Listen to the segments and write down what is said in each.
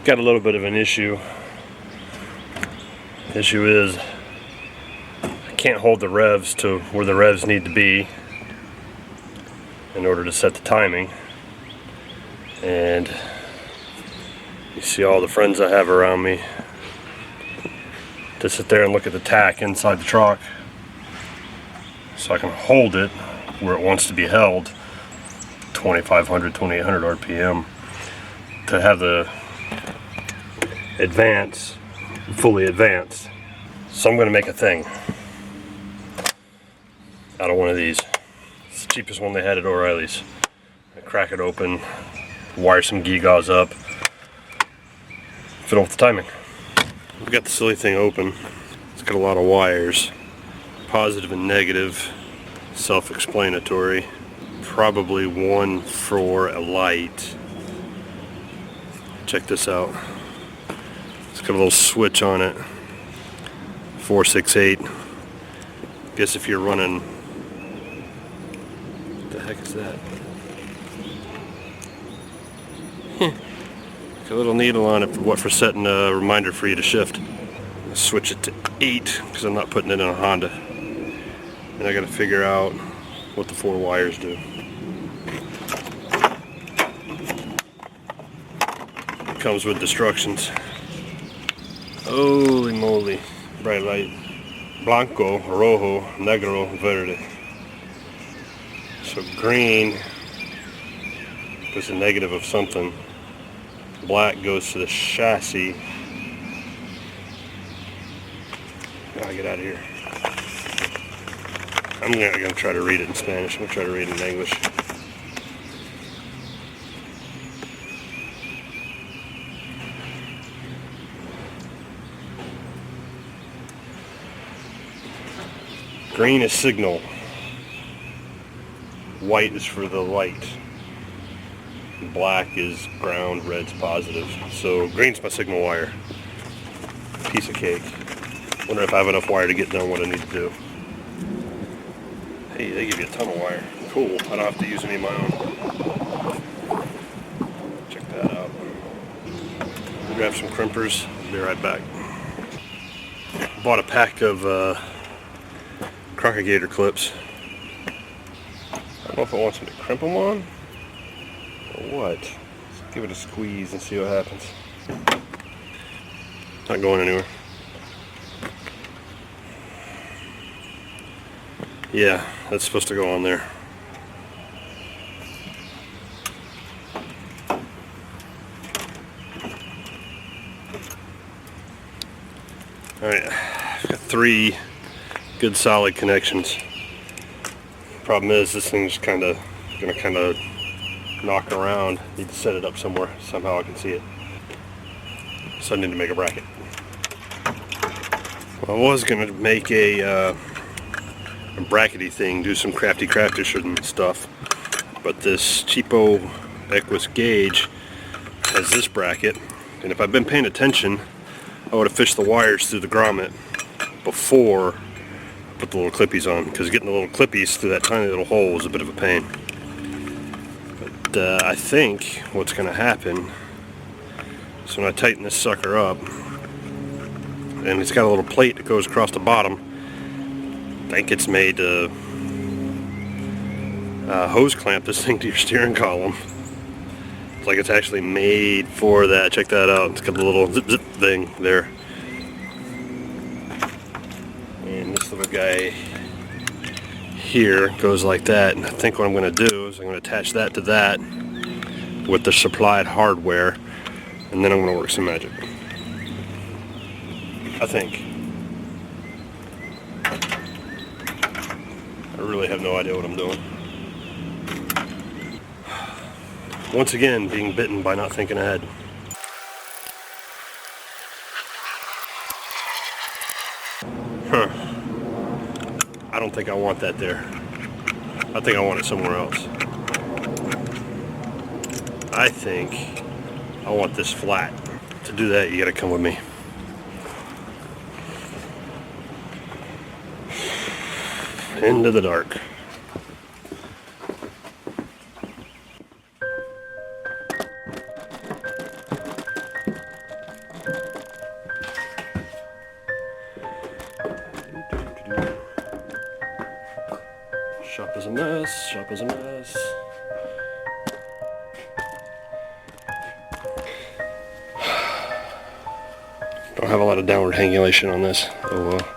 got a little bit of an issue. The issue is I can't hold the revs to where the revs need to be in order to set the timing. And you see all the friends I have around me to sit there and look at the tach inside the truck so I can hold it where it wants to be held, 2500, 2800 RPM, to have the advance fully advanced. So I'm going to make a thing out of one of these. It's the cheapest one they had at O'Reilly's. I crack it open, wire some gewgaws up, fiddle with the timing. We've got the silly thing open. It's got a lot of wires, positive and negative, self-explanatory. Probably one for a light. Check this out. It's got a little switch on it, 468. Guess if you're running, what the heck is that? A little needle on it for setting a reminder for you to shift. I'll switch it to 8 because I'm not putting it in a Honda. And I got to figure out what the 4 wires do. It comes with instructions. Holy moly! Bright light. Blanco, rojo, negro, verde. So green is a negative of something. Black goes to the chassis. Gotta get out of here. I'm gonna try to read it in Spanish. I'm gonna try to read it in English. Green is signal. White is for the light. Black is ground, red's positive. So green's my signal wire. Piece of cake. Wonder if I have enough wire to get done what I need to do. Hey, they give you a ton of wire. Cool. I don't have to use any of my own. Check that out. I'll grab some crimpers. I'll be right back. Bought a pack of Crocagator clips. I don't know if it wants me to crimp them on or what. Let's give it a squeeze and see what happens. Not going anywhere. Yeah, that's supposed to go on there. Alright, I've got 3 good solid connections. Problem is, this thing's gonna knock around. Need to set it up somewhere. Somehow I can see it. So I need to make a bracket. Well, I was gonna make a brackety thing, do some craftish and stuff, but this cheapo Equus gauge has this bracket, and if I'd been paying attention, I would have fished the wires through the grommet before I put the little clippies on, because getting the little clippies through that tiny little hole is a bit of a pain. But I think what's going to happen is when I tighten this sucker up, and it's got a little plate that goes across the bottom, I think it's made to hose clamp this thing to your steering column. It's like it's actually made for that. Check that out. It's got the little zip zip thing there. And this little guy here goes like that. And I think what I'm going to do is I'm going to attach that to that with the supplied hardware, and then I'm going to work some magic. I think. I really have no idea what I'm doing. Once again, being bitten by not thinking ahead. I don't think I want that there. I think I want it somewhere else. I think I want this flat. To do that, you gotta come with me. Into the dark. mess. Shop is a mess. Don't have a lot of downward hangulation on this. Oh well.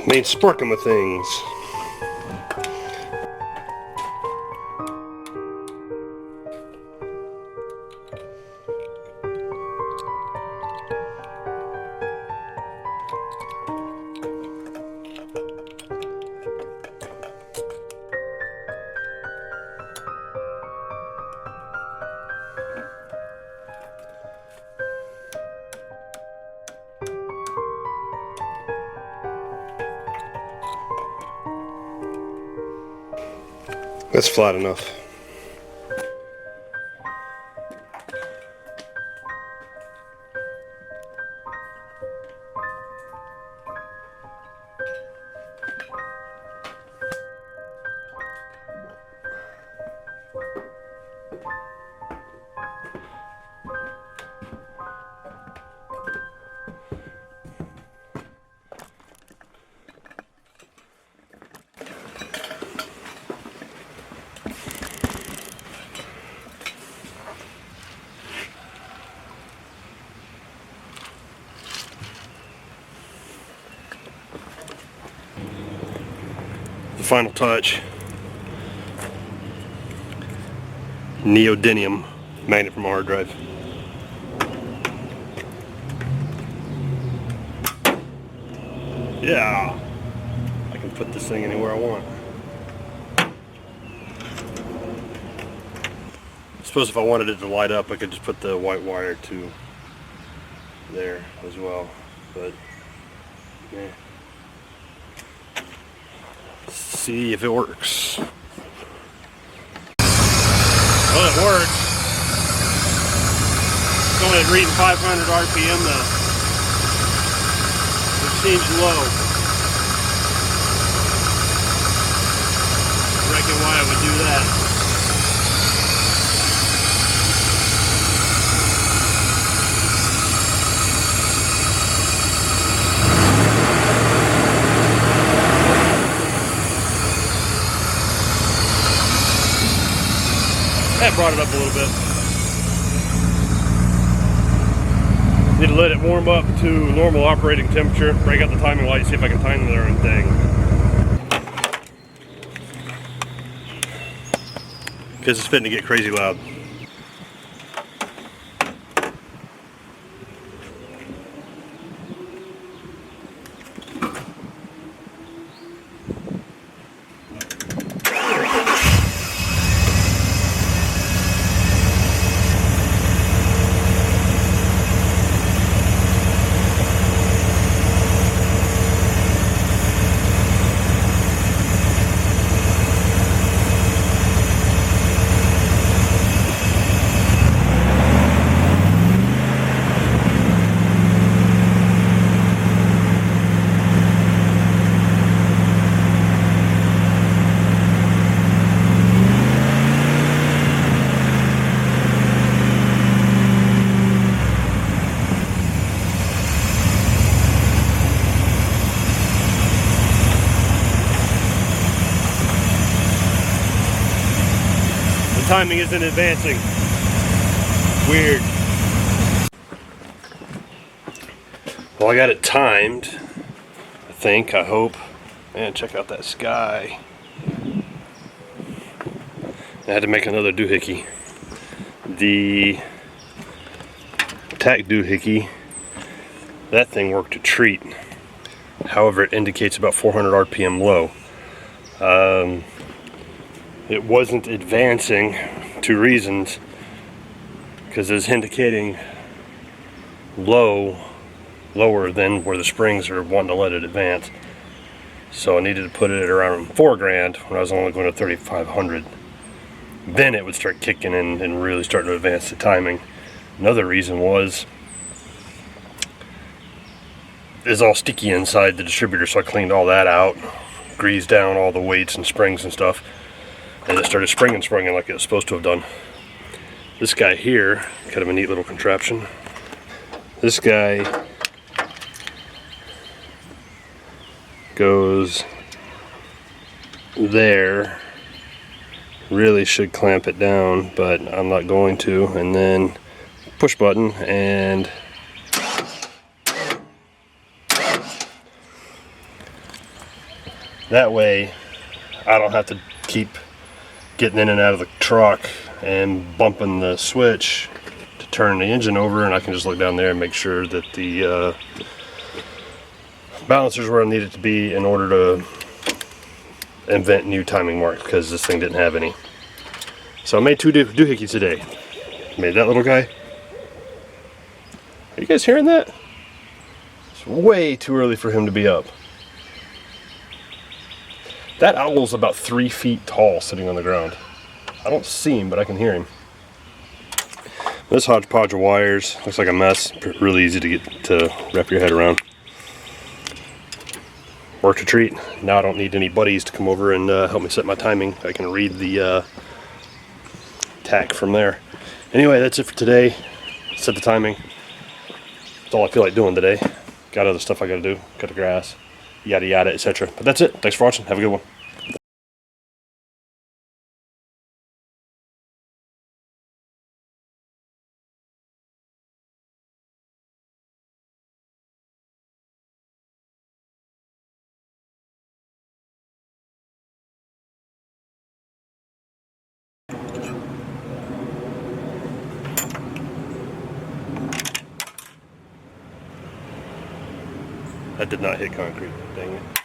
Main sporkum of things. That's flat enough. The final touch, neodymium magnet from a hard drive. Yeah, I can put this thing anywhere I want. I suppose if I wanted it to light up, I could just put the white wire to there as well, but yeah. See if it works. Well, it works. It's only reading 500 RPM though, which seems low. I reckon why I would do that. That brought it up a little bit. Need to let it warm up to normal operating temperature. Break out the timing light, see if I can time the darn thing. Because it's fitting to get crazy loud. Timing isn't advancing. Weird. Well, I got it timed. I think, I hope. Man, check out that sky. I had to make another doohickey. The tach doohickey, that thing worked a treat. However, it indicates about 400 RPM low. It wasn't advancing, 2 reasons, because it was indicating lower than where the springs are wanting to let it advance. So I needed to put it at around 4 grand when I was only going to 3,500. Then it would start kicking in and really start to advance the timing. Another reason was is all sticky inside the distributor, so I cleaned all that out, greased down all the weights and springs and stuff, and it started springing like it was supposed to have done. This guy here, kind of a neat little contraption. This guy goes there. Really should clamp it down, but I'm not going to. And then push button, and that way I don't have to keep getting in and out of the truck and bumping the switch to turn the engine over, and I can just look down there and make sure that the balancer's where I need it to be in order to invent new timing marks, because this thing didn't have any. So I made 2 doohickeys today. Made that little guy. Are you guys hearing that? It's way too early for him to be up. That owl's about 3 feet tall sitting on the ground. I don't see him, but I can hear him. This hodgepodge of wires looks like a mess. Really easy to wrap your head around. Worked a treat. Now I don't need any buddies to come over and help me set my timing. I can read the tach from there. Anyway, that's it for today. Set the timing. That's all I feel like doing today. Got other stuff I gotta do. Cut the grass, yada yada, etc. But that's it. Thanks for watching. Have a good one. That did not hit concrete. Dang it.